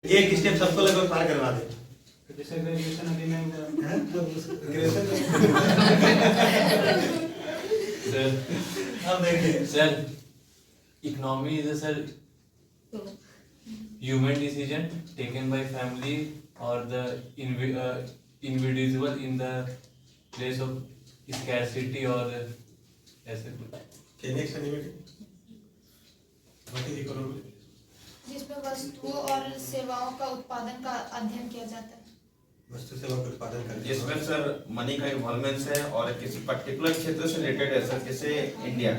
एक स्टेप सबको लगभग पार करवा दे। जैसे ग्रेजुएशन अभी मैं अब देखिए sir, economy is sir human decision taken by family or the individual in the place of scarcity or ऐसे कुछ। Okay, next animated. What is economy? जिसमें वस्तुओं और सेवाओं का उत्पादन का अध्ययन किया जाता है। वस्तु सेवा का उत्पादन करके जिसमें सर मनी का इन्वॉल्वमेंट है और किसी पर्टिकुलर क्षेत्र से रिलेटेड है सर, जैसे इंडिया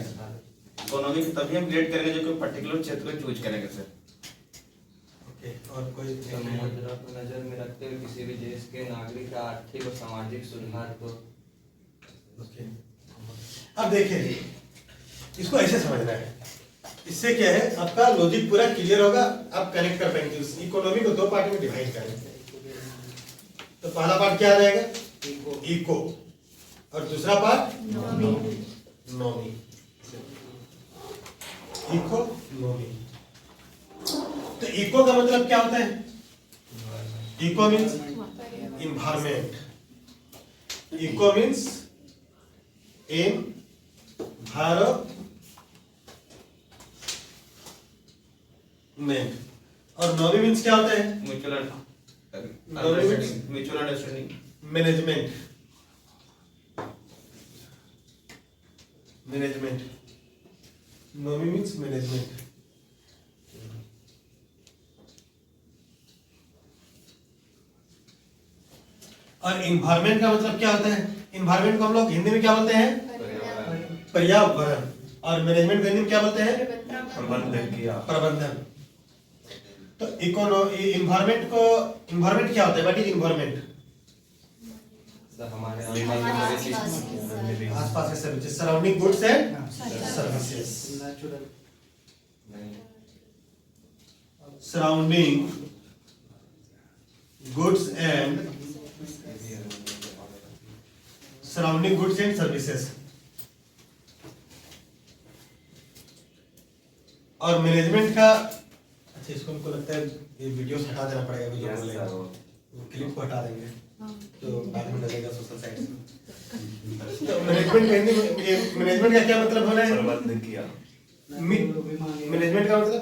इकोनॉमी की तभी हम रिलेट करेंगे जो कोई पर्टिकुलर क्षेत्र को चूज करेंगे सर। ओके, और कोई मुद्रा को नजर में रखते हुए किसी भी देश के नागरिक का आर्थिक और सामाजिक सुधार को। ओके, अब देखिए इसको ऐसे समझना है। इससे क्या है, आपका लॉजिक पूरा क्लियर होगा, आप कनेक्ट कर पाएंगे। इकोनॉमी को दो पार्ट में डिवाइड करेंगे। तो पहला पार्ट क्या रहेगा? इको, और दूसरा पार्ट नॉमी। इको नॉमी। तो इको का मतलब क्या होता है? Eco means environment. Eco means environment. और नॉमी मीन्स क्या होता है? Mutual understanding, management. Management, nomy means management. और इन्वायरमेंट का मतलब क्या होता है? इन्वायरमेंट को हम लोग हिंदी में क्या बोलते हैं? पर्यावरण। और मैनेजमेंट को हिंदी में क्या बोलते हैं? प्रबंधन। तो इन्वायरमेंट क्या होता है? What is environment? हमारे आसपास के services, surrounding goods and services. Surrounding goods and services. और मैनेजमेंट का, अच्छा इसको हमको लगता है ये वीडियो हटा देना पड़ेगा, वीडियो बोलेगा वो क्लिप को हटा देंगे तो बाद में लगेगा सोशल साइट में। तो मैनेजमेंट का हिंदी में, मैनेजमेंट का क्या मतलब हो रहा है? प्रबंधन किया। मैनेजमेंट का मतलब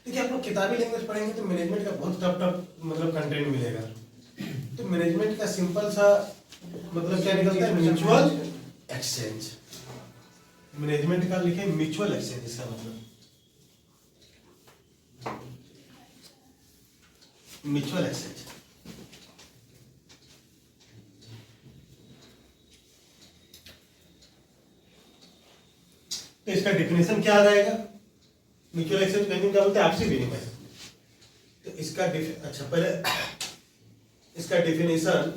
देखिए, आप लोग किताबी लैंग्वेज पढ़ेंगे तो मैनेजमेंट का बहुत टफ मतलब कंटेंट मिलेगा। तो मैनेजमेंट का सिंपल सा मतलब क्या निकलता है? Mutual exchange. मैनेजमेंट का लिखे म्यूचुअल एक्सचेंज, इसका मतलब म्यूचुअल एक्सचेंज। तो इसका डेफिनेशन क्या रहेगा? म्यूचुअल एक्सचेंज का क्या बोलते हैं? आपसी विनिमय। तो इसका अच्छा पहले इसका डेफिनेशन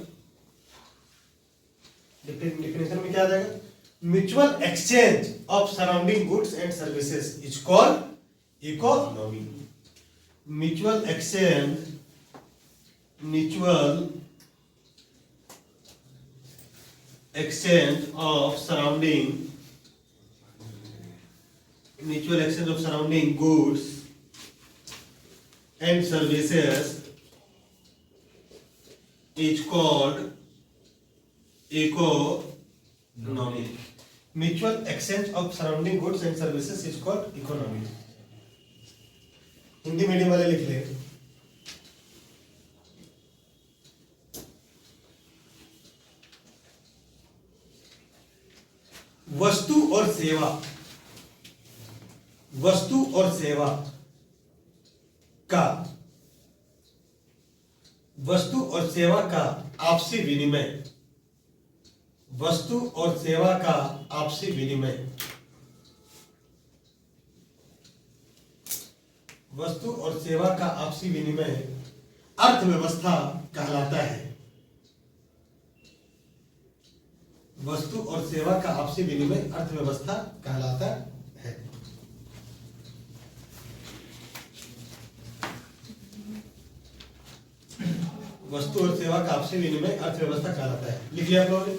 में क्या आ जाएगा? Mutual exchange of surrounding goods and services is called economy. Mutual exchange of surrounding goods and services is called economy. Mutual exchange of surrounding goods and services is called economy. Hindi medium वाले लिख ले। वस्तु और सेवा का आपसी विनिमय। वस्तु और सेवा का आपसी विनिमय। वस्तु और सेवा का आपसी विनिमय अर्थव्यवस्था कहलाता है। वस्तु और सेवा का आपसी विनिमय अर्थव्यवस्था कहलाता है। वस्तु और सेवा का आपसी विनिमय अर्थव्यवस्था कहलाता है। लिख लिया आप लोगों ने?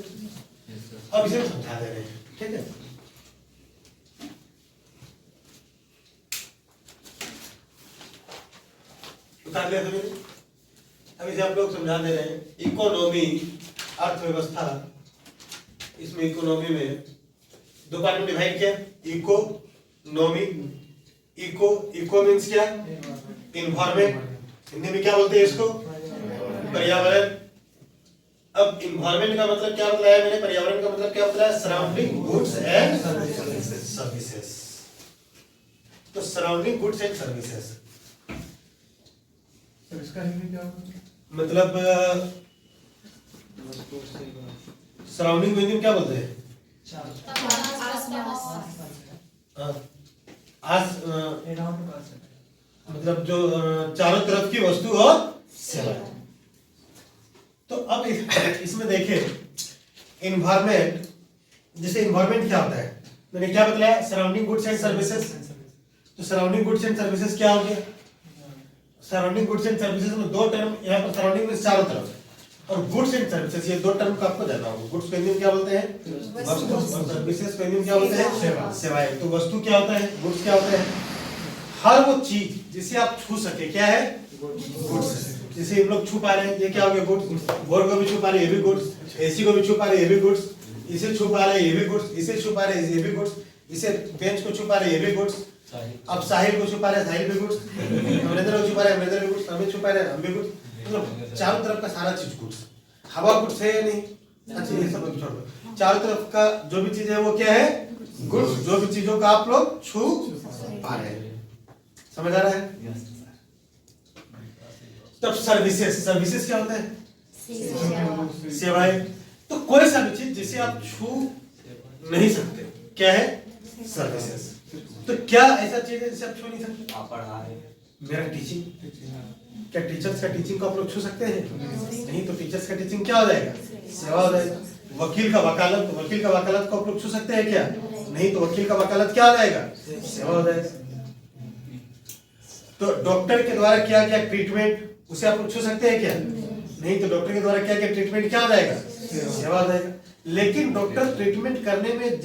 अब इसे समझा दे रहे हैं, ठीक है? उतार लिया सभी ने? अब इसे आप लोग समझा दे रहे हैं। इकोनॉमी अर्थव्यवस्था, इसमें इकोनॉमी में दो पार्ट में डिवाइड किया, इकोनॉमी। इको मीन्स क्या? इन्वायरमेंट, हिंदी में क्या बोलते हैं इसको? पर्यावरण। अब इन्वायरमेंट का मतलब क्या बताया मैंने, पर्यावरण का मतलब क्या बताया? Surrounding goods and services. तो सराउंडिंग गुड्स एंड सर्विसेज इसका हिंदी क्या होगा? मतलब सराउंडिंग को हिंदी में क्या बोलते हैं? हाँ, मतलब जो चारों तरफ की वस्तु और सेवा। तो अब इसमें देखिए इन्वायरमेंट, जैसे इन्वायरमेंट क्या होता है, मैंने क्या बताया? Surrounding goods and services. तो सराउंडिंग गुड्स एंड सर्विसेज क्या हो गया? सराउंडिंग गुड्स एंड सर्विसेज में दो टर्म, यहाँ पर सराउंडिंग में चारों तरफ, और गुड्स एंड सर्विसेज, ये दो टर्म को आपको जानना होगा। गुड्स को हिंदी में क्या बोलते हैं? वस्तु, और सर्विसेज को हिंदी में क्या बोलते हैं? सेवाएं। तो वस्तु क्या होता है, गुड्स क्या होता है? हर वो चीज जिसे आप छू सके, क्या है? गुड्स। जैसे हम लोग छू पा रहे हैं, ये क्या हो गया? गुड्स। बोर्ड को भी छू पा रहे हैं, ये भी गुड्स। एसी को भी छू पा रहे हैं, ये भी गुड्स। इसे छू पा रहे हैं, ये भी गुड्स। इसे छू पा रहे हैं, ये भी गुड्स। इसे बेंच को छू पा रहे हैं, ये भी गुड्स। अब साहिल को छुपा रहे हैं, साहिल भी गुड्स। अमरिंदर को छुपा रहे हैं, अमरिंदर भी गुड्स। हमें छुपा रहे हैं, हम भी गुड्स। मतलब चारों तरफ का सारा चीज गुड्स। हवा गुड्स है या नहीं? अच्छा, ये सब छोड़ दो। चारों तरफ का जो भी चीज है वो क्या है? गुड्स। जो भी चीजों का आप लोग छू पा रहे हैं, समझ आ रहा है? तब सर्विसेज, सर्विसेज क्या होता है? सेवाएं। तो कोई सा भी चीज जिसे आप छू नहीं सकते, क्या है? सर्विसेज। तो क्या ऐसा चीज है जिसे आप छू नहीं सकते? आप पढ़ा रहे हैं। मेरा टीचिंग, क्या टीचर्स का टीचिंग को आप लोग छू सकते हैं? नहीं। तो टीचर्स का टीचिंग क्या हो जाएगा? सेवा हो जाएगा। वकील का वकालत, वकील का वकालत को आप लोग छू सकते हैं क्या? नहीं। तो वकील का वकालत क्या हो जाएगा? सेवा हो जाएगा। तो डॉक्टर के द्वारा किया गया ट्रीटमेंट, उसे आप लोग छू सकते हैं क्या? नहीं। तो डॉक्टर के द्वारा किया गया ट्रीटमेंट क्या हो जाएगा? सेवा हो जाएगा। लेकिन डॉक्टर ट्रीटमेंट करने में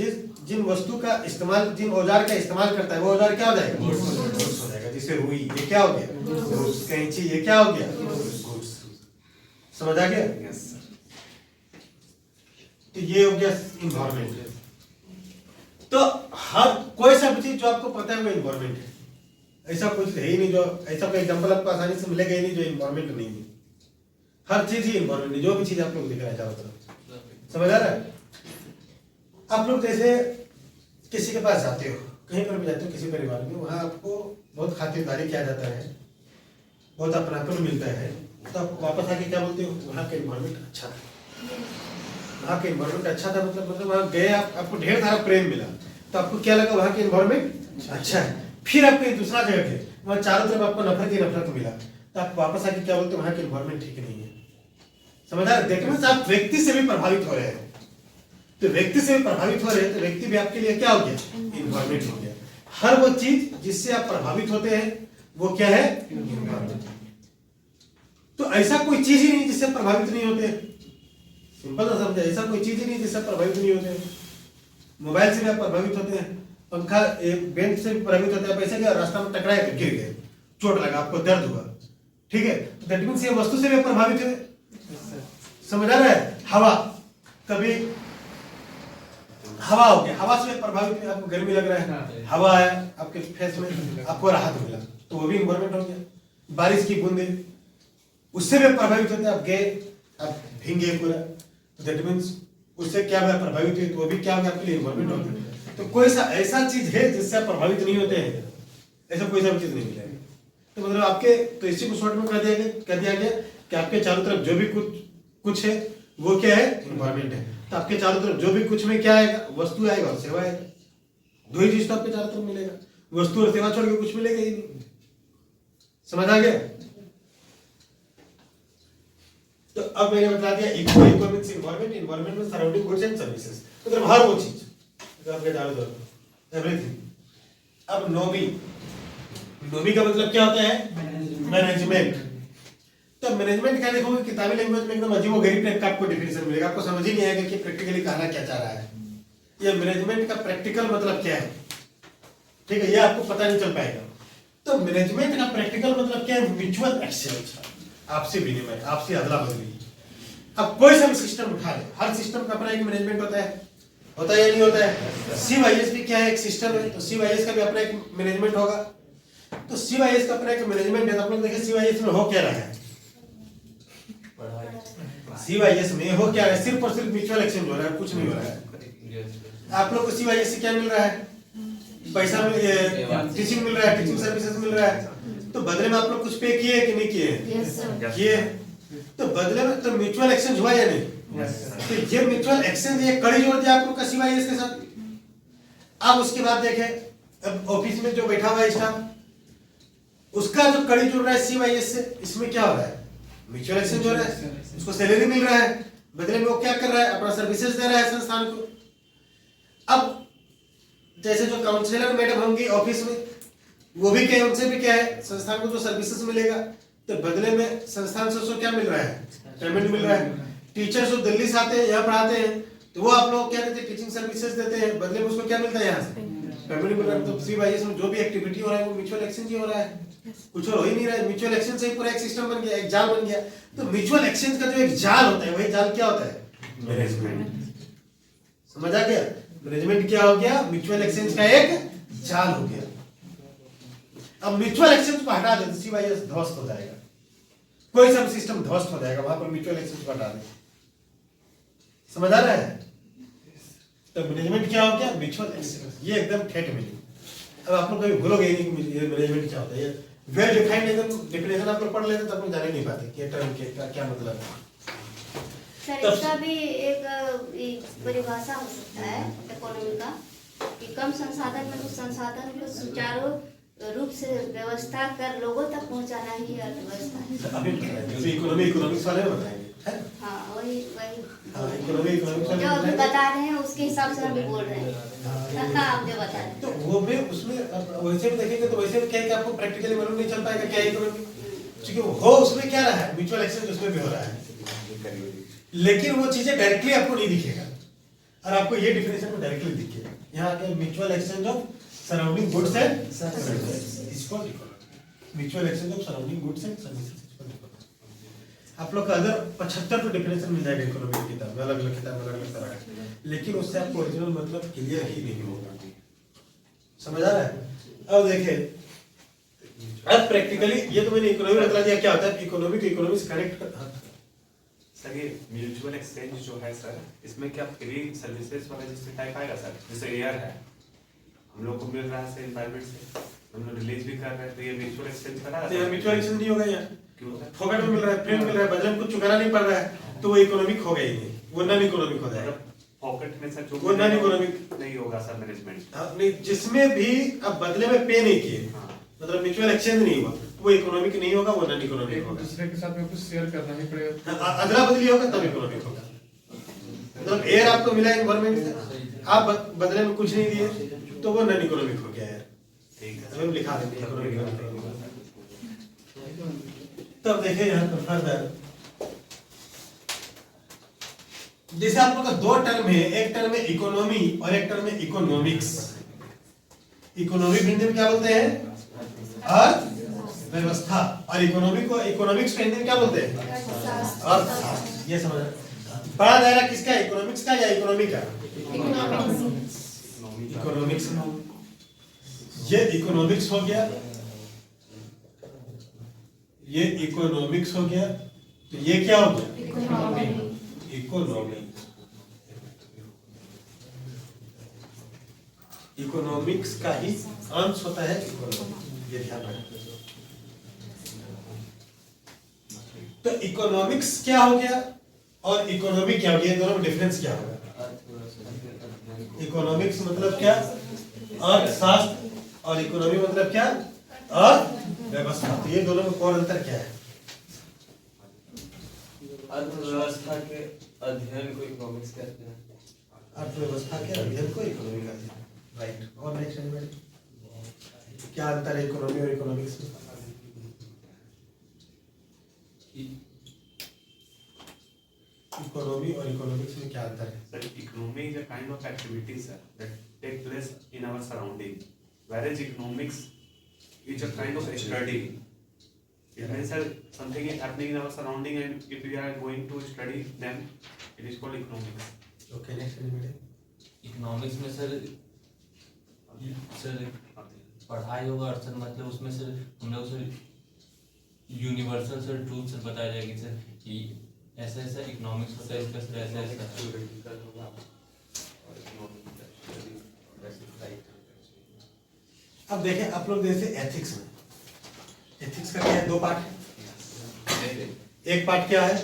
जिन वस्तु का इस्तेमाल, जिन औजार का इस्तेमाल करता है, वो औजार क्या हो जाएगा? गुड्स हो जाएगा। जैसे रुई, ये क्या हो गया? गुड्स। कैंची, ये क्या हो गया? गुड्स। समझ आ गया? तो ये हो गया इन्वायरमेंट। तो हर कोई सा भी चीज जो आपको पता है वो इन्वायरमेंट है। ऐसा कुछ है ही नहीं जो, ऐसा कोई एग्जांपल आपको आसानी से मिलेगा ही नहीं जो इन्वायरमेंट नहीं है। हर चीज ही इन्वायरमेंट है, जो भी चीज आप लोग दिख रहा है चारों तरफ। समझ आ रहा है? आप लोग जैसे किसी के पास जाते हो, कहीं पर भी जाते हो किसी परिवार में, वहाँ आपको बहुत खातिरदारी किया जाता है, बहुत अपनापन मिलता है। तो आप वापस आके क्या बोलते हो? वहाँ का एनवायरनमेंट अच्छा था। वहाँ का एनवायरनमेंट अच्छा था मतलब वहाँ गए आपको ढेर सारा प्रेम मिला, तो आपको क्या लगा? वहाँ का एनवायरनमेंट अच्छा है। फिर आप कहीं दूसरा जगह गए, वहाँ चारों तरफ आपको नफरत ही नफरत मिला, तो आप वापस आके क्या बोलते हो? वहाँ का एनवायरनमेंट ठीक नहीं है। समझ आ रहा है? देखने से आप व्यक्ति से भी प्रभावित हो रहे हैं। तो व्यक्ति से प्रभावित हो रहे हैं तो व्यक्ति भी आपके लिए क्या हो गया? इन्वायरमेंट हो गया। हर वो चीज जिससे आप प्रभावित होते हैं वो क्या है? इन्वायरमेंट। तो ऐसा कोई चीज ही नहीं जिससे प्रभावित नहीं होते। सिंपल सा समझे, ऐसा कोई चीज ही नहीं जिससे प्रभावित नहीं होते। मोबाइल से भी आप प्रभावित होते हैं, पंखा बेंच से भी प्रभावित होते हैं। आप ऐसे क्या रास्ता में टकराए तो गिर गए, चोट लगा, आपको दर्द हुआ, ठीक है? तो दैट मींस ये वस्तु से भी प्रभावित है। समझ आ रहा है? हवा, कभी हवा हो गया, हवा से प्रभावित है, आपको गर्मी लग रहा है, हवा आया आपके फेस में, आपको राहत मिला, तो वो भी इन्वायरमेंट हो गया। बारिश की बूंदे, उससे भी प्रभावित होते हैं। आप गए, आप भींगे पूरा, तो दैट मींस उससे क्या हुआ? प्रभावित हुए, तो वो भी क्या हो गया? आपके लिए इन्वायरमेंट हो गया। तो कोई सा ऐसा चीज है जिससे आप प्रभावित नहीं होते हैं? ऐसा कोई सा चीज नहीं मिलेगा। तो मतलब आपके, तो इसी को शॉर्ट में कर दिया गया कि आपके चारों तरफ जो भी कुछ है वो क्या है? इन्वायरमेंट है। तो आपके चारों तरफ जो भी कुछ में क्या आएगा? वस्तु आएगा और सेवा आएगा। दो ही चीज तो आपके चारों तरफ मिलेगा, वस्तु और सेवा छोड़ के कुछ मिलेगा ही नहीं। समझ आ गया? तो अब मैंने बता दिया इको मींस एनवायरनमेंट, एनवायरनमेंट में सराउंडिंग गुड्स एंड सर्विसेज, मतलब हर वो चीज जो आपके चारों तरफ, एवरीथिंग। अब नोमी, नोमी का मतलब क्या होता है? मैनेजमेंट। तो मैनेजमेंट क्या देखोगे किताबी लैंग्वेज में एकदम अजीबोगरीब टाइप का आपको डेफिनेशन मिलेगा, आपको समझ ही नहीं आएगा कि प्रैक्टिकली कहना क्या चाह रहा है। ये मैनेजमेंट का प्रैक्टिकल मतलब क्या है, ठीक है? ये आपको पता नहीं चल पाएगा। तो मैनेजमेंट का प्रैक्टिकल मतलब क्या है? म्यूचुअल एक्सचेंज, आपसी विनिमय, आपसी अदला बदली। अब कोई सा भी सिस्टम उठा ले, हर सिस्टम का अपना एक मैनेजमेंट होता है या नहीं होता है? CYS भी क्या है? एक सिस्टम है, तो CYS का भी अपना एक मैनेजमेंट होगा। तो CYS का अपना एक मैनेजमेंट है। तो आप लोग देखिए CYS में हो क्या रहा है? CYS में हो क्या रहा है? सिर्फ और सिर्फ म्यूचुअल एक्सचेंज हो रहा है, कुछ नहीं हो रहा है। आप लोग को CYS से क्या मिल रहा है? पैसा टीचिंग मिल रहा है, टीचिंग सर्विसेज मिल रहा है। तो बदले में आप लोग कुछ पे किए कि नहीं किए? किए। तो बदले में तो म्यूचुअल एक्सचेंज हुआ या नहीं? तो ये म्यूचुअल एक्सचेंज ये कड़ी जोड़ दिया आप लोग का CYS के साथ। अब उसके बाद देखें, अब ऑफिस में जो बैठा हुआ है स्टाफ, उसका जो कड़ी जुड़ रहा है CYS से, इसमें क्या हो रहा है? म्यूचुअल एक्सचेंज हो रहा है। उसको सैलरी मिल रहा है, बदले में वो क्या कर रहा है? अपना सर्विसेज दे रहा है संस्थान को। अब जैसे जो काउंसलर मैडम होंगी ऑफिस में, वो भी क्या, उनसे भी क्या है? संस्थान को जो सर्विसेज मिलेगा, तो बदले में संस्थान से उसको क्या मिल रहा है? पेमेंट मिल रहा है। टीचर्स जो दिल्ली से आते हैं, यहाँ पढ़ाते हैं, तो वो आप लोग क्या देते हैं? टीचिंग सर्विसेज देते हैं, बदले में उसको क्या मिलता है? यहाँ से पेमेंट मिल रहा है। तो CYS में जो भी एक्टिविटी हो रहा है वो म्यूचुअल एक्सचेंज ही हो रहा है, कुछ और हो ही नहीं रहा है। म्यूचुअल एक्सचेंज से ही पूरा एक सिस्टम बन गया, एक जाल बन गया। तो म्यूचुअल एक्सचेंज का जो एक जाल होता है, वही जाल क्या होता है? मैनेजमेंट। समझ आ गया? मैनेजमेंट क्या हो गया? म्यूचुअल एक्सचेंज का एक जाल हो गया। अब म्यूचुअल एक्सचेंज को हटा दे तो CYS ध्वस्त हो जाएगा, कोई सा सिस्टम ध्वस्त हो जाएगा, वहां पर म्यूचुअल एक्सचेंज को हटा दे। समझ आ रहा है? तो मैनेजमेंट क्या हो गया? Mutual exchange. ये एकदम ठेठ मीनिंग। अब आप लोग कभी भूलोगे ही नहीं कि ये मैनेजमेंट क्या होता है। ये वेल डिफाइंड एकदम डेफिनेशन आप लोग पढ़ लेते तो आप लोग जान ही नहीं पाते कि ये टर्म का क्या मतलब है। सर इसका भी एक परिभाषा हो सकता है इकोनॉमी का, कि कम संसाधन में कुछ संसाधन को सुचारू रूप से व्यवस्था कर लोगों तक पहुंचाना ही अर्थव्यवस्था है। अभी जैसे इकोनॉमिक्स वाले में बताएंगे। हाँ वही हाँ, इकोनॉमिक्स वाले जो अभी में बता रहे हैं उसके हिसाब से हम भी बोल रहे हैं। हाँ आप जो बता रहे हैं तो वो भी उसमें वैसे भी देखेंगे तो वैसे भी क्या है कि आपको प्रैक्टिकली मालूम नहीं चल पाएगा क्या है इकोनॉमी, क्योंकि हो उसमें क्या रहा है? म्यूचुअल एक्सचेंज उसमें भी हो रहा है, लेकिन वो चीजें डायरेक्टली आपको नहीं दिखेगा। और आपको ये डिफिनेशन में डायरेक्टली दिखेगा। यहाँ आके mutual exchange of surrounding goods and services, इसको mutual exchange of surrounding goods and services. आप लोग का अदर 75 तो डिफिनेशन मिल जाएगा इकोनॉमी की किताब में, अलग अलग किताब में अलग अलग तरह का, लेकिन उससे आपको ओरिजिनल मतलब क्लियर ही नहीं होगा। समझ आ रहा है? अब देखिए, अब प्रैक्टिकली ये तो मैंने इकोनॉमी बता दिया क्या होता है। इकोनॉमी को इकोनॉमी से कनेक्ट कर। सर ये म्यूचुअल एक्सचेंज जो है सर, इसमें क्या फ्री सर्विसेज वाला जैसे टाइप आएगा सर? जैसे एयर है, हम लोग को मिल रहा है एनवायरमेंट से, हम लोग रिलीज भी कर रहे हैं, तो ये म्यूचुअल एक्सचेंज करा रहा है। म्यूचुअल एक्सचेंज नहीं होगा यार, क्यों सर? फोकट में मिल रहा है, फ्री में मिल रहा है, बदले में कुछ चुकाना नहीं पड़ रहा है, तो वो इकोनॉमिक हो गया ही नहीं, वो नॉन इकोनॉमिक हो जाएगा। पॉकेट में सर जो वो नॉन इकोनॉमिक नहीं होगा सर मैनेजमेंट। नहीं, जिसमें भी अब बदले में पे नहीं किए, मतलब म्यूचुअल एक्सचेंज नहीं हुआ, वो इकोनॉमिक नहीं होगा, वो नॉन इकोनॉमिक होगा। दूसरे के साथ में कुछ शेयर करना ही पड़ेगा। अदला बदली होगा तब इकोनॉमिक होगा। मतलब एयर आपको मिला है गवर्नमेंट से, आप बदले में कुछ नहीं दिए, तो वो नॉन इकोनॉमिक हो गया यार। ठीक है, हम लिखा देंगे इकोनॉमिक। तब देखिए यहाँ पर फर्दर, जैसे आप लोग का दो टर्म है, एक टर्म है इकोनॉमी और एक टर्म है इकोनॉमिक्स। इकोनॉमी हिंदी में क्या बोलते हैं? अर्थव्यवस्था। और इकोनॉमी को, इकोनॉमिक्स को हिंदी में क्या बोलते हैं? अर्थशास्त्र। ये समझ बड़ा दायरा किसका है? इकोनॉमिक्स का या इकोनॉमी का? इकोनॉमिक्स। ये इकोनॉमिक्स हो गया, ये इकोनॉमिक्स हो गया, तो ये क्या हो गया? इकोनॉमी। इकोनॉमिक्स का ही अंश होता है इकोनॉमी, ये ध्यान रखना। तो इकोनॉमिक्स क्या हो गया और इकोनॉमी क्या हो गया, दोनों में डिफरेंस क्या होगा? इकोनॉमिक्स मतलब क्या? अर्थशास्त्र। और इकोनॉमी मतलब क्या? अर्थव्यवस्था। तो ये दोनों में कौन अंतर क्या है? अर्थव्यवस्था के अध्ययन को इकोनॉमिक्स कहते हैं। अर्थव्यवस्था के अध्ययन को इकोनॉमी कहते हैं। राइट। और नेक्स्ट एनिमेट, क्या अंतर है इकोनॉमी और इकोनॉमिक्स में? इकोनॉमी और इकोनॉमिक्स में क्या अंतर है? Sir economy is a kind of activity sir that take place in our surrounding, whereas economics is a kind of a study. It means that something is happening in our surrounding, and if we are going to study, then it is called economics. Okay next animated economics में sir पढ़ाई होगा और sir मतलब उसमें sir हम लोग sir universal sir truth sir बताया जाएगी सर कि ऐसा ऐसा इकोनॉमिक्स होता है उसका सर ऐसा ऐसा थ्योरेटिकल होगा और इकोनॉमिक स्टडी वैसे अब देखें आप लोग जैसे एथिक्स में एथिक्स का क्या है, दो पार्ट है। एक पार्ट क्या है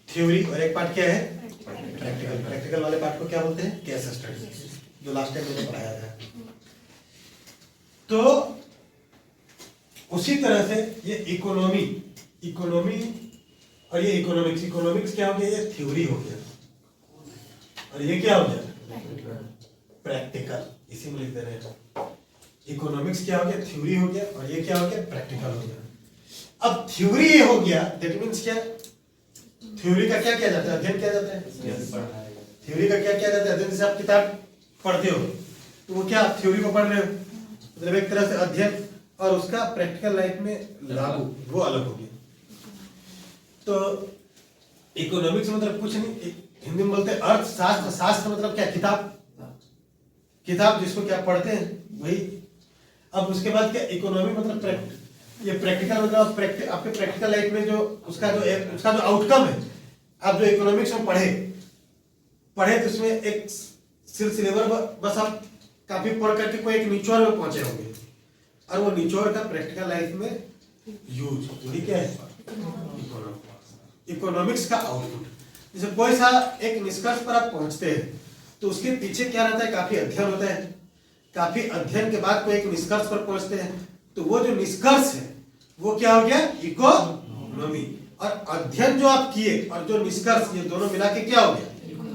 थ्योरी और एक पार्ट क्या है प्रैक्टिकल। प्रैक्टिकल वाले पार्ट को क्या बोलते हैं केस स्टडी, जो लास्ट टाइम मैंने पढ़ाया था। तो उसी तरह से ये इकोनॉमी और ये इकोनॉमिक्स, इकोनॉमिक्स क्या हो गया, ये थ्योरी हो गया और ये क्या हो गया प्रैक्टिकल। इसी में लिख दे रहे हैं इकोनॉमिक्स क्या हो गया थ्योरी हो गया और ये क्या हो गया प्रैक्टिकल हो गया। अब थ्योरी ये हो गया, दैट मींस क्या, थ्योरी का क्या किया जाता है, अध्ययन किया जाता है। थ्योरी का क्या किया जाता है अध्ययन, जैसे आप किताब पढ़ते हो तो वो क्या आप थ्योरी को पढ़ रहे हो, मतलब एक तरह से अध्ययन, और उसका प्रैक्टिकल लाइफ में लागू वो अलग हो गया। तो इकोनॉमिक्स मतलब कुछ नहीं, हिंदी में बोलते हैं अर्थशास्त्र। शास्त्र मतलब क्या, किताब जिसको क्या पढ़ते हैं वही। अब उसके बाद क्या इकोनॉमी मतलब ये प्रैक्टिकल मतलब आपके प्रैक्टिकल लाइफ में जो उसका जो आउटकम है, आप जो इकोनॉमिक्स में पढ़े तो उसमें एक सिलसिलेवार बस आप काफी पढ़ करके कोई एक निचोड़ में पहुंचे होंगे और वो निचोड़ का प्रैक्टिकल लाइफ में यूज, वही क्या है इकोनॉमिक्स का आउटपुट। जैसे कोई सा एक निष्कर्ष पर आप पहुंचते हैं तो उसके पीछे क्या रहता है, काफी अध्ययन होता है। काफी अध्ययन के बाद कोई एक निष्कर्ष पर पहुंचते हैं तो वो जो निष्कर्ष है वो क्या हो गया इकोनॉमी, और अध्ययन जो आप किए और जो निष्कर्ष, ये दोनों मिला के क्या हो गया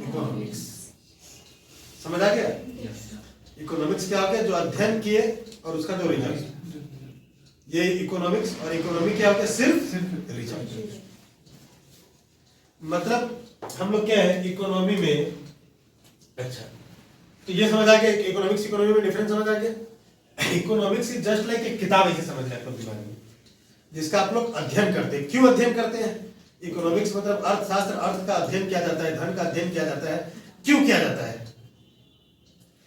इकोनॉमिक्स। समझ आ गया? इकोनॉमिक्स क्या हो गया, जो अध्ययन किए और उसका जो रिजल्ट, ये इकोनॉमिक्स। और इकोनॉमी क्या हो गया, सिर्फ रिजल्ट। मतलब हम लोग क्या है इकोनॉमी में, अच्छा तो ये समझ आ गया इकोनॉमिक्स इकोनॉमी में डिफरेंस समझ आ गया। इकोनॉमिक्स इज जस्ट लाइक एक किताब ऐसे समझ रहे हैं दिमाग में, जिसका आप लोग अध्ययन करते हैं। क्यों अध्ययन करते हैं, इकोनॉमिक्स मतलब अर्थशास्त्र, अर्थ का अध्ययन किया जाता है, धन का अध्ययन किया जाता है। क्यों किया जाता है,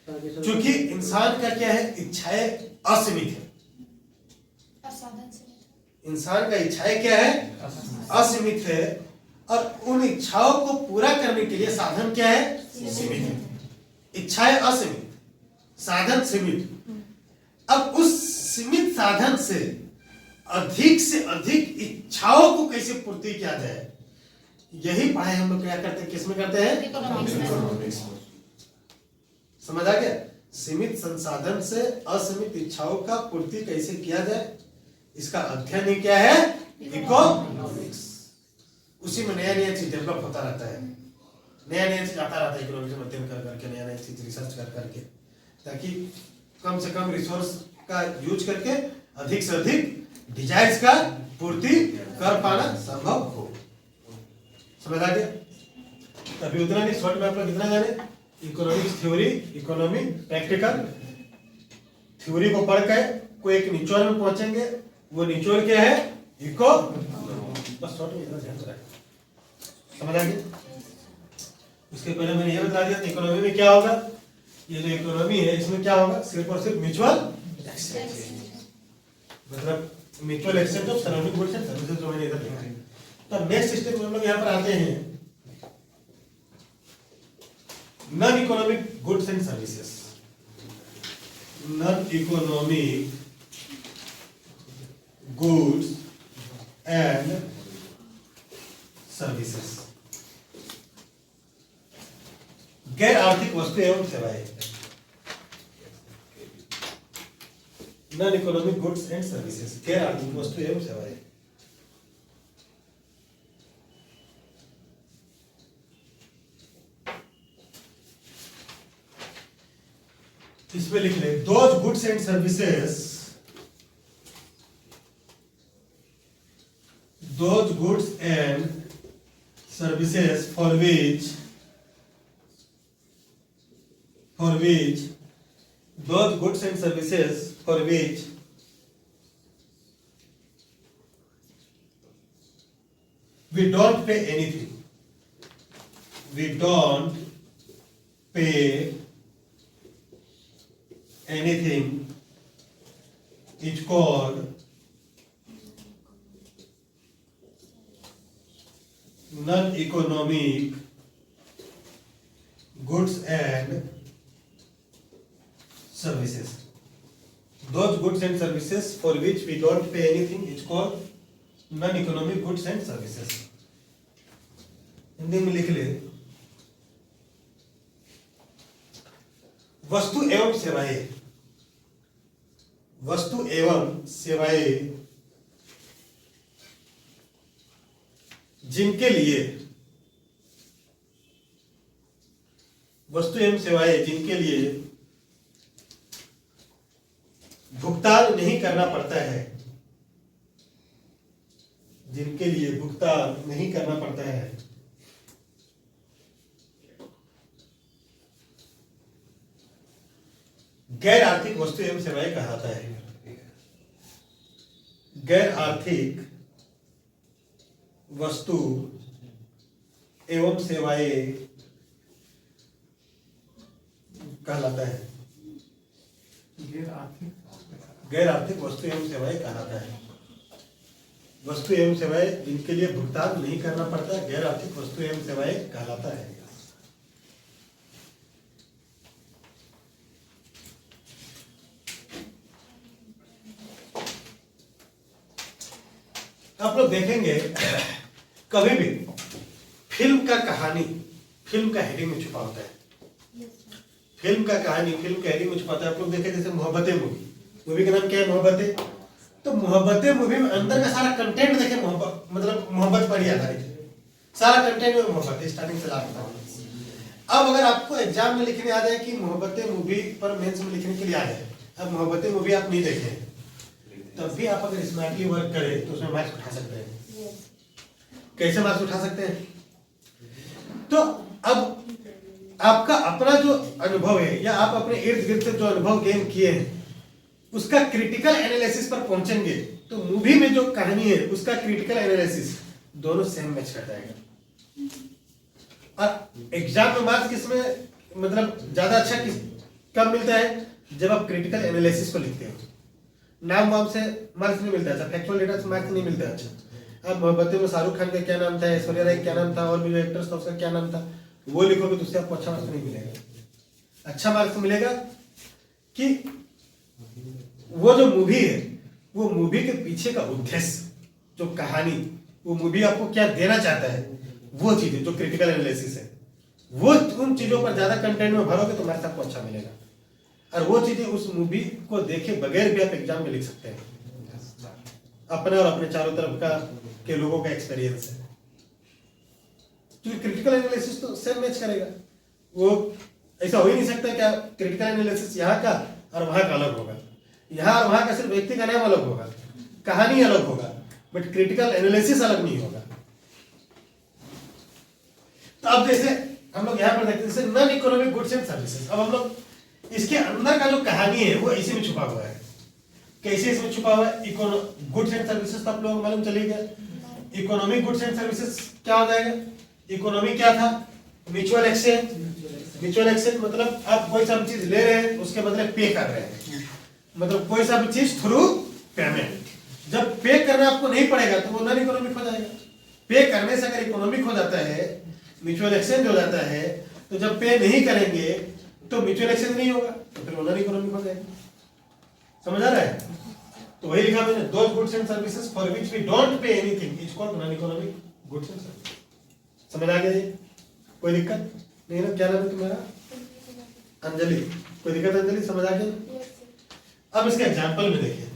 क्योंकि इंसान का क्या है, इच्छाएं असीमित है। और साधन सीमित। इंसान का इच्छाएं क्या है, असीमित है, और उन इच्छाओं को पूरा करने के लिए साधन क्या है, सीमित है। इच्छाएं असीमित, साधन सीमित। अब उस सीमित साधन से अधिक इच्छाओं को कैसे पूर्ति किया जाए, यही पढ़ाई हम लोग क्या करते हैं, किसमें करते हैं, इकोनॉमिक्स में। समझ आ गया? सीमित संसाधन से असीमित इच्छाओं का पूर्ति कैसे किया जाए, इसका अध्ययन ही क्या है, इकोनॉमिक्स। उसी में नया नया चीज डेवलप होता रहता है, नया चीज आता रहता है इकोनॉमिक्स में अध्ययन कर करके, नया चीज रिसर्च कर करके, ताकि कम से कम रिसोर्स का यूज करके अधिक से अधिक डिजायर्स का पूर्ति कर पाना संभव हो। समझ आ गया? अभी उतना नहीं, शॉर्ट में आप लोग इतना जाने, economics theory, economy practical. Theory को पढ़ के कोई एक निचोड़ में पहुंचेंगे, वो निचोड़ क्या है, इको। बस शॉर्ट में इतना ध्यान रखना, समझ आ गया? उसके पहले मैंने ये बता दिया इकोनॉमी में क्या होगा, ये जो इकोनॉमी है इसमें क्या होगा, सिर्फ और सिर्फ म्यूचुअल एक्सचेंज, मतलब mutual exchange of surrounding goods and services, जो मैंने इधर लिखा है। तो नेक्स्ट स्टेप में हम लोग यहाँ पर आते हैं non economic goods and services. Non economic goods and services, गैर आर्थिक वस्तु एवं सेवाएं। Non economic goods and services, गैर आर्थिक वस्तु एवं सेवाएं। इसमें लिख ले, those goods and services, those goods and services for which those goods and services for which we don't pay anything. We don't pay anything is called non-economic goods and services. Those goods and services for which we don't pay anything is called non-economic goods and services. Hindi में लिख ले, वस्तु एवं सेवाएं, वस्तु एवं सेवाएं जिनके लिए, वस्तु एवं सेवाएं जिनके लिए भुगतान नहीं करना पड़ता है, जिनके लिए भुगतान नहीं करना पड़ता है, गैर आर्थिक वस्तु एवं सेवाएं कहलाता है। गैर आर्थिक वस्तु एवं सेवाएं कहलाता है। गैर आर्थिक वस्तु एवं सेवाएं कहलाता है। वस्तु एवं सेवाएं जिनके लिए भुगतान नहीं करना पड़ता, गैर आर्थिक वस्तु एवं सेवाएं कहलाता है। आप लोग देखेंगे कभी भी फिल्म का कहानी फिल्म का हेडिंग में छुपा होता है। फिल्म का कहानी फिल्म का हेडिंग में छुपा होता है। आप लोग देखें जैसे मोहब्बतें मूवी का नाम क्या है? मोहब्बतें। तो मोहब्बतें मूवी में अंदर का सारा कंटेंट देखें, मोहब्बत मतलब मोहब्बत पर ही आधारित सारा कंटेंट में मोहब्बत है, स्टार्टिंग से लास्ट तक। अब अगर आपको एग्जाम में लिखने आ जाए कि मोहब्बतें मूवी पर मेंस में लिखने के लिए आ जाए, अब मोहब्बतें मूवी आप नहीं देखें, तब भी आप अगर स्मार्टली वर्क करें तो उसमें मार्क्स उठा सकते हैं। कैसे मार्क्स उठा सकते हैं? तो अब आपका अपना जो अनुभव है या आप अपने इर्द गिर्द से जो अनुभव गेन किए हैं उसका क्रिटिकल एनालिसिस पर पहुंचेंगे तो मूवी में जो कहानी है उसका क्रिटिकल एनालिसिस दोनों सेम मैच कर जाएगा। और एग्जाम में मार्क्स किसमें मतलब ज्यादा अच्छा किस कब मिलता है? जब आप क्रिटिकल एनालिसिस को लिखते हो। नाम वाम से मार्क्स नहीं मिलता, अच्छा फैक्चुअल डेटा से मार्क्स नहीं मिलता। अच्छा अब मोहब्बतें में शाहरुख खान का क्या नाम था, ऐश्वर्या राय क्या नाम था, और भी जो एक्टर्स था उसका क्या नाम था, वो लिखोगे तो उससे आपको अच्छा मार्क्स नहीं मिलेगा। अच्छा मार्क्स मिलेगा कि वो जो मूवी है वो मूवी के पीछे का उद्देश्य, जो कहानी, वो मूवी आपको क्या देना चाहता है, वो चीजें जो क्रिटिकल एनालिसिस है, वो उन चीजों पर ज्यादा कंटेंट में भरोगे तो मार्क्स आपको अच्छा मिलेगा। और वो चीजें उस मूवी को देखे बगैर भी आप एग्जाम में लिख सकते हैं। अपने और अपने चारों तरफ का के लोगों का एक्सपीरियंस है, क्योंकि क्रिटिकल एनालिसिस तो सेम मैच करेगा। वो ऐसा हो ही नहीं सकता क्या क्रिटिकल एनालिसिस यहाँ का और वहां का अलग होगा। यहाँ और वहां का सिर्फ व्यक्ति का नाम अलग होगा, कहानी अलग होगा, बट क्रिटिकल एनालिसिस अलग नहीं होगा। तो अब जैसे हम लोग यहाँ पर देखते हैं जैसे non economic goods and services. अब हम लोग इसके अंदर का जो कहानी है वो इसी में छुपा हुआ है। कैसे इसमें छुपा हुआ है? गुड्स एंड सर्विसेज तो आप लोगों को मालूम चले गया। इकोनॉमिक गुड्स एंड सर्विसेज क्या हो जाएगा? इकोनॉमी क्या था? Mutual exchange. म्यूचुअल एक्सचेंज मतलब आप कोई सा चीज ले रहे हैं उसके बदले पे कर रहे हैं, मतलब कोई सा भी चीज थ्रू पेमेंट। जब पे करना आपको नहीं पड़ेगा तो वो नॉन इकोनॉमिक हो जाएगा। पे करने से अगर इकोनॉमिक हो जाता है, म्यूचुअल एक्सचेंज हो जाता है, तो जब पे नहीं करेंगे तो म्यूचुअल एक्सचेंज नहीं होगा, तो फिर नॉन इकोनॉमिक हो जाएगा। समझ आ रहा है? तो वही लिखा मैंने, those goods and services for which we don't pay anything is called non economic goods and services. समझ आ गया ये? कोई दिक्कत नहीं ना? क्या नाम है तुम्हारा? अंजलि। कोई दिक्कत अंजलि? समझ आ गया? अब इसका एग्जांपल में देखिए।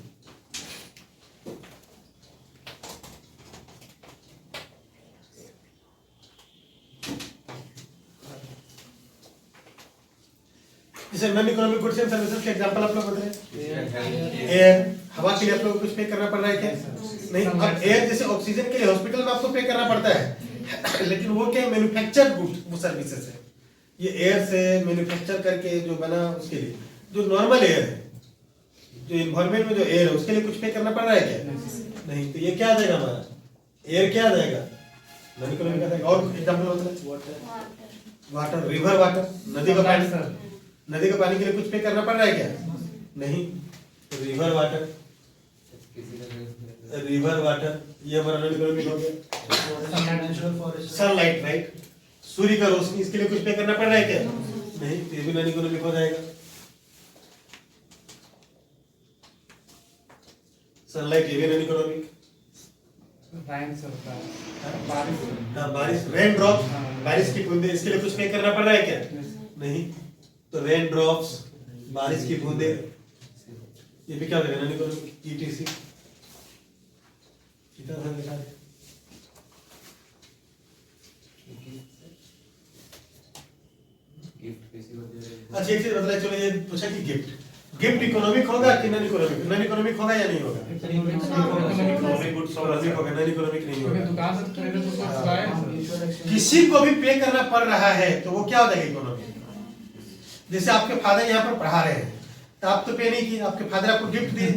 जैसे non economic goods and services के एग्जांपल आप लोग बता रहे हैं। एयर, हवा के लिए आप लोगों को कुछ पे करना पड़ रहा है क्या? नहीं। अब एयर जैसे ऑक्सीजन के लिए हॉस्पिटल में आपको पे करना पड़ता है, लेकिन वो क्या मैन्युफैक्चर्ड गुड्स, वो सर्विसेज है। ये एयर से मैन्युफैक्चर करके जो बना उसके लिए, जो नॉर्मल एयर है, जो इन्वायरमेंट में जो एयर है उसके लिए कुछ पे करना पड़ रहा है क्या? नहीं। तो ये क्या आ जाएगा हमारा? एयर क्या आ जाएगा? नॉन इकोनॉमिक आ जाएगा। और एग्जांपल बताओ। वाटर वाटर, रिवर वाटर, नदी का पानी। सर नदी का पानी के लिए कुछ पे करना पड़ रहा है क्या? नहीं। तो रिवर वाटर, किसी का रिवर वाटर ये हमारा नॉन इकोनॉमिक हो गया। नेचुरल फॉरेस्ट सनलाइट, राइट, सूर्य का रोशनी, इसके लिए कुछ पे करना पड़ रहा है क्या? नहीं, तो ये भी नॉन इकोनॉमिक हो जाएगा। सनलाइट ये भी नॉन इकोनॉमिक। राइन सर होता है बारिश हाँ, बारिश, रेन ड्रॉप, बारिश की बूंदे, इसके लिए कुछ पे करना पड़ रहा है क्या? नहीं। तो रेन ड्रॉप्स, बारिश की बूंदे, ये भी क्या हो जाएगा? Non economic. ईटीसी कितना था लिखा है? गिफ्ट किसी को दे रहे हैं। अच्छा, एक चीज बताइए, चलो ये पूछा कि गिफ्ट इकोनॉमिक होगा कि नॉन इकोनॉमिक? नॉन इकोनॉमिक होगा या नहीं होगा? इकोनॉमिक इकोनॉमिक होगा, नॉन इकोनॉमिक नहीं क्योंकि होगा। दुकान से खरीदे तो उसको खिलाए किसी को भी पे करना पड़ रहा है तो वो क्या हो जाएगा? इकोनॉमिक। जैसे आपके फादर यहाँ पर पढ़ा रहे हैं, तो आप तो पे नहीं किए, आपके फादर आपको गिफ्ट दिए,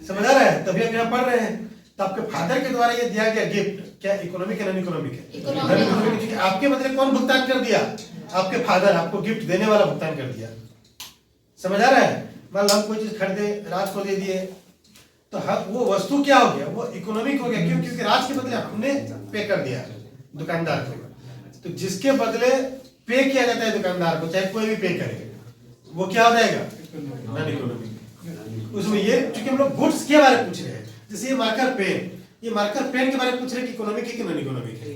समझ आ रहा है, तभी आप यहाँ पढ़ रहे हैं। तो आपके फादर के द्वारा ये दिया गया गिफ्ट क्या इकोनॉमिक है, नॉन इकोनॉमिक है? इकोनॉमिक। नॉन इकोनॉमिक, क्योंकि आपके बदले कौन भुगतान कर दिया? आपके फादर, आपको गिफ्ट देने वाला भुगतान कर दिया। समझ आ रहा है? मान लो हम कोई चीज खरीदे, राज को दे दिए, तो हम वो वस्तु क्या हो गया? वो इकोनॉमिक हो गया। क्यों? क्योंकि राज के बदले हमने पे कर दिया दुकानदार को। तो जिसके बदले पे किया जाता है दुकानदार को, चाहे कोई भी पे करे, वो क्या हो जाएगा? Non economic. उसमें ये चूंकि हम लोग गुड्स के बारे में पूछ रहे हैं, जैसे ये मार्कर पेन, ये मार्कर पेन के बारे में पूछ रहे हैं कि इकोनॉमिक है कि नॉन इकोनॉमिक है?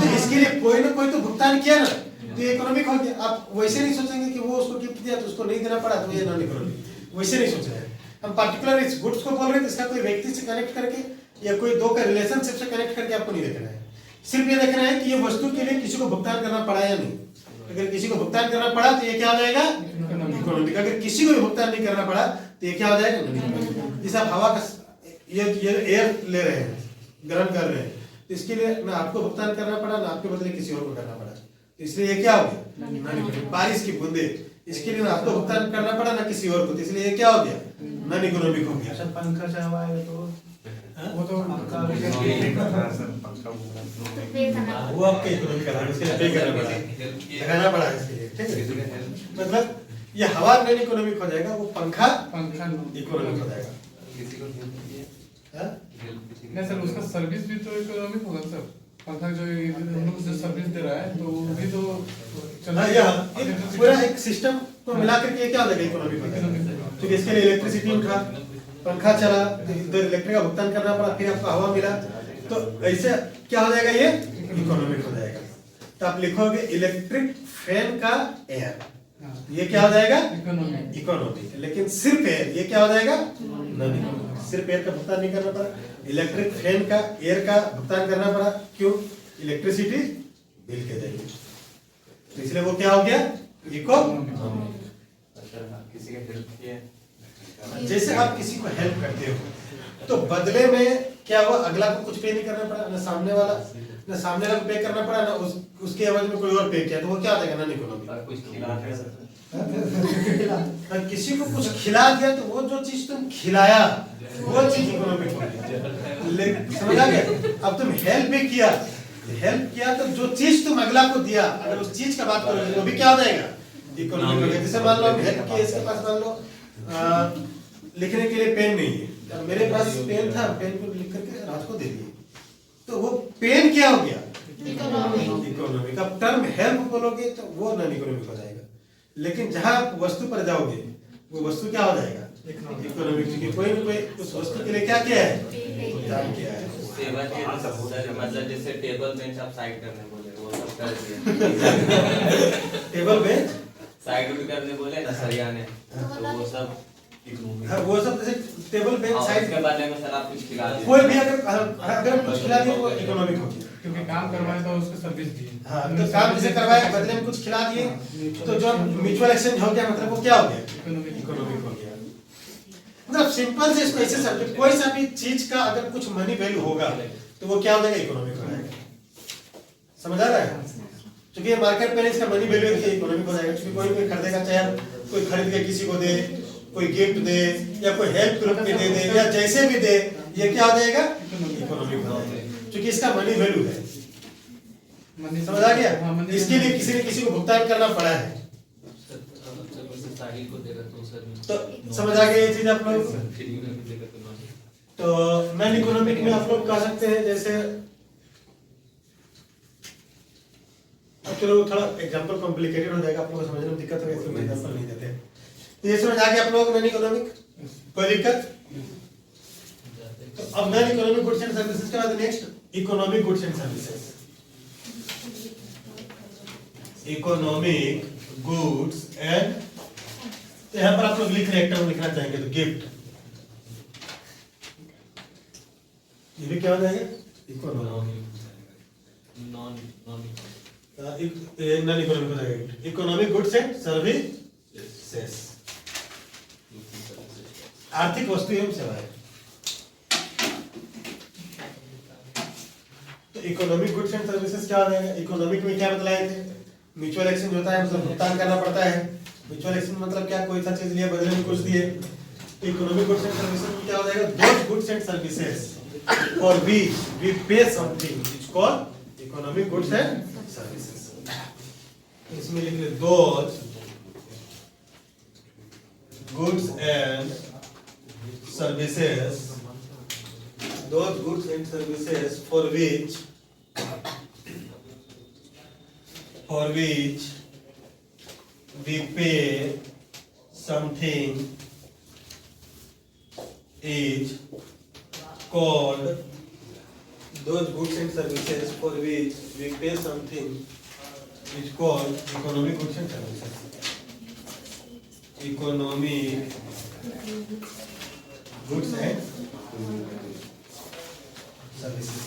तो इसके लिए कोई ना कोई तो भुगतान किया ना, तो ये इकोनॉमिक हो गया। आप वैसे नहीं सोचेंगे कि वो उसको गिफ्ट दिया तो उसको नहीं देना पड़ा तो ये नॉन इकोनॉमिक, वैसे नहीं सोच रहे हैं। हम पर्टिकुलर इस गुड्स को बोल रहे हैं, तो इसका कोई व्यक्ति से कनेक्ट करके या कोई दो का रिलेशनशिप से कनेक्ट करके आपको नहीं देखना है। सिर्फ ये देखना है कि ये वस्तु के लिए किसी को भुगतान करना पड़ा या नहीं। अगर किसी को भुगतान करना पड़ा तो ये क्या हो जाएगा? इकोनॉमिक। अगर किसी को भी भुगतान नहीं करना पड़ा तो ये क्या हो जाएगा? Non economic. जैसे आप हवा का ये एयर ले रहे हैं, ग्रहण कर रहे हैं, तो इसके लिए ना आपको भुगतान करना पड़ा ना आपके बदले किसी और को करना पड़ा, इसलिए ये क्या हो गया? Non economic. बारिश की बूंदे, इसके लिए ना आपको भुगतान करना पड़ा ना किसी और को, तो इसलिए ये क्या हो गया? नॉन इकोनॉमिक हो गया। अच्छा पंखा चलवाएगा तो वो तो पंखा भी पे करना वो आपके इकोनॉमिक का है, उसके लिए पे करना पड़ा है, लगाना पड़ा है इसके लिए, ठीक है? मतलब ये हवा नॉन इकोनॉमिक हो जाएगा, वो पंखा पंखा इकोनॉमिक हो जाएगा। किसी को गिफ्ट दिए, हाँ? गिफ्ट किसी को नहीं सर, उसका सर्विस भी तो इकोनॉमिक होगा सर। पंखा जो हम लोग जो सर्विस दे रहा है तो वो भी तो हाँ, ये पूरा एक सिस्टम को मिला करके ये क्या हो जाएगा? इकोनॉमिक हो जाएगा। क्योंकि इसके लिए इलेक्ट्रिसिटी उठा, पंखा चला, तो इलेक्ट्रिक का भुगतान करना पड़ा, फिर आपको हवा मिला, तो ऐसे क्या हो जाएगा? ये इकोनॉमिक हो जाएगा। तो आप लिखोगे इलेक्ट्रिक फैन का एयर, ये क्या हो जाएगा? इकोनॉमिक। इकोनॉमिक। लेकिन सिर्फ एयर, ये क्या हो जाएगा? Non economic. सिर्फ एयर का भुगतान नहीं करना पड़ा, इलेक्ट्रिक फैन का एयर का भुगतान करना पड़ा। क्यों? इलेक्ट्रिसिटी बिल के जरिए, तो इसलिए वो क्या हो गया? इकोनॉमिक। अच्छा किसी का हेल्प किया, जैसे आप किसी को हेल्प करते हो तो बदले में क्या हुआ? अगला को कुछ पे नहीं करना पड़ा, ना सामने वाला को पे करना पड़ा, ना उसके एवज में कोई और पे किया, तो वो क्या हो जाएगा? Non economic. और कुछ खिला दिया सर, अगर किसी को कुछ खिला दिया तो वो जो चीज तुम खिलाया वो चीज इकोनॉमिक हो गई। समझ आ गया? अब तुम हेल्प भी किया, तो जो चीज तुम अगला को दिया, अगर उस चीज का बात करोगे तो भी क्या हो जाएगा? इकोनॉमिक हो गया। जैसे मान लो हम हेल्प किए, इसके पास मान लो लिखने के लिए पेन नहीं है, मेरे पास पेन था, पेन को लिख करके राज को दे दिए, तो वो पेन क्या हो गया? इकोनॉमिक। अब टर्म हेल्प बोलोगे तो वो नॉन इकोनॉमिक हो जाएगा। लेकिन जहां आप वस्तु पर जाओगे, वो वस्तु क्या हो जाएगा? इकोनॉमिक। क्योंकि कोई ना कोई उस वस्तु के लिए क्या किया है? भुगतान किया है। सेवा के मतलब जैसे टेबल बेंच आप साइड करने बोले वो सब कर दिया, टेबल बेंच, साइड भी करने बोले ना सरिया ने, तो वो सब हाँ, वो सब जैसे टेबल बेंच साइड के बारे में सर आप कुछ खिला दिए, कोई भी अगर हम कुछ खिला दिए तो वो इकोनॉमिक हो गया। क्योंकि काम करवाए तो उसको सर्विस दी। हाँ, तो काम जैसे करवाए, बदले में कुछ खिला दिए, तो जो म्यूचुअल एक्सचेंज हो गया, मतलब वो क्या हो गया? इकोनॉमिक हो गया। मतलब सिंपल से इसको ऐसे समझो, कोई सा भी चीज का अगर कुछ मनी वैल्यू होगा तो वो क्या हो जाएगा? इकोनॉमिक हो जाएगा। समझ आ रहा है? क्योंकि मार्केट में इसका मनी वैल्यू इकोनॉमिक हो जाएगा। क्योंकि कोई खरीदेगा, चाहे कोई खरीद के किसी को दे, कोई गिफ्ट दे या कोई हेल्प ग्रुप के दे या जैसे भी दे, ये क्या हो जाएगा? इकोनॉमिक हो जाएगा, क्योंकि इसका मनी वैल्यू है। money- समझ आ गया? हाँ, money- इसके लिए किसी ने किसी को भुगतान करना पड़ा है, साड़ी को देगा तो सर तो समझ आ गया ये चीज आप लोग। फ्री में भी देगा तो नॉन। तो नॉन इकोनॉमिक में आप लोग कह सकते हैं जैसे, अब चलो थोड़ा एग्जांपल कॉम्प्लिकेटेड हो जाएगा, आप लोगों को समझने में दिक्कत होगी इसलिए एग्जांपल नहीं देते। तो ये समझ आ गया आप लोगों को नॉन इकोनॉमिक, कोई दिक्कत? तो अब non economic goods and services के बाद next economic goods and services. Economic goods and, तो यहाँ पर आप लोग लिख रहे हैं, टर्म लिखना चाहेंगे तो गिफ्ट, ये भी क्या हो जाएगा? Economic, non non non economic हो जाएगा। इकोनॉमिक गुड्स एंड सर्विसेज, आर्थिक वस्तु एवं सेवाएं। तो इकोनॉमिक गुड्स एंड सर्विसेज क्या हो जाएगा? इकोनॉमिक में क्या बतलाए थे? म्यूचुअल एक्सचेंज होता है, मतलब भुगतान करना पड़ता है। म्यूचुअल एक्सचेंज मतलब क्या? कोई सा चीज लिया बदले में कुछ दिए। इकोनॉमिक गुड्स एंड सर्विसेज में क्या हो जाएगा? Those goods and services for which we pay something is called economic goods and services. इसमें लिख ले those goods and services, those goods and services for which we pay something is called, those goods and services for which we pay something is called economic goods and services. Economic goods and services.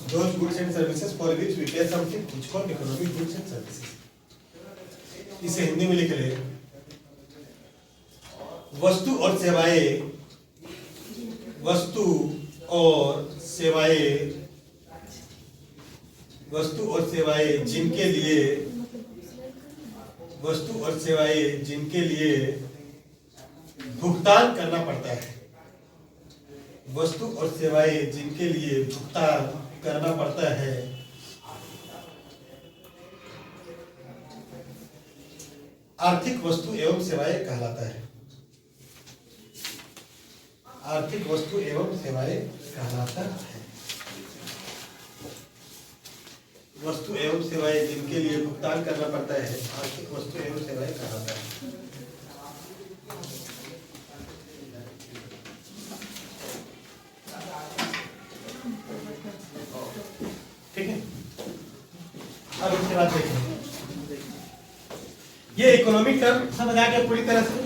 Those goods and services for which we pay something which called economic goods and services. इसे हिंदी में लिख ले, वस्तु और सेवाएं, वस्तु और सेवाएं, वस्तु और सेवाएं जिनके लिए, वस्तु और सेवाएं जिनके लिए भुगतान करना पड़ता है, वस्तु और सेवाएं जिनके लिए भुगतान करना पड़ता है, आर्थिक वस्तु एवं सेवाएं कहलाता है। आर्थिक वस्तु एवं सेवाएं कहलाता है। वस्तु एवं सेवाएं जिनके लिए भुगतान करना पड़ता है, आर्थिक वस्तु एवं सेवाएं कहलाता है। ठीक है, अब इसके बाद देखिए, ये इकोनॉमिक टर्म समझ आ गया पूरी तरह से।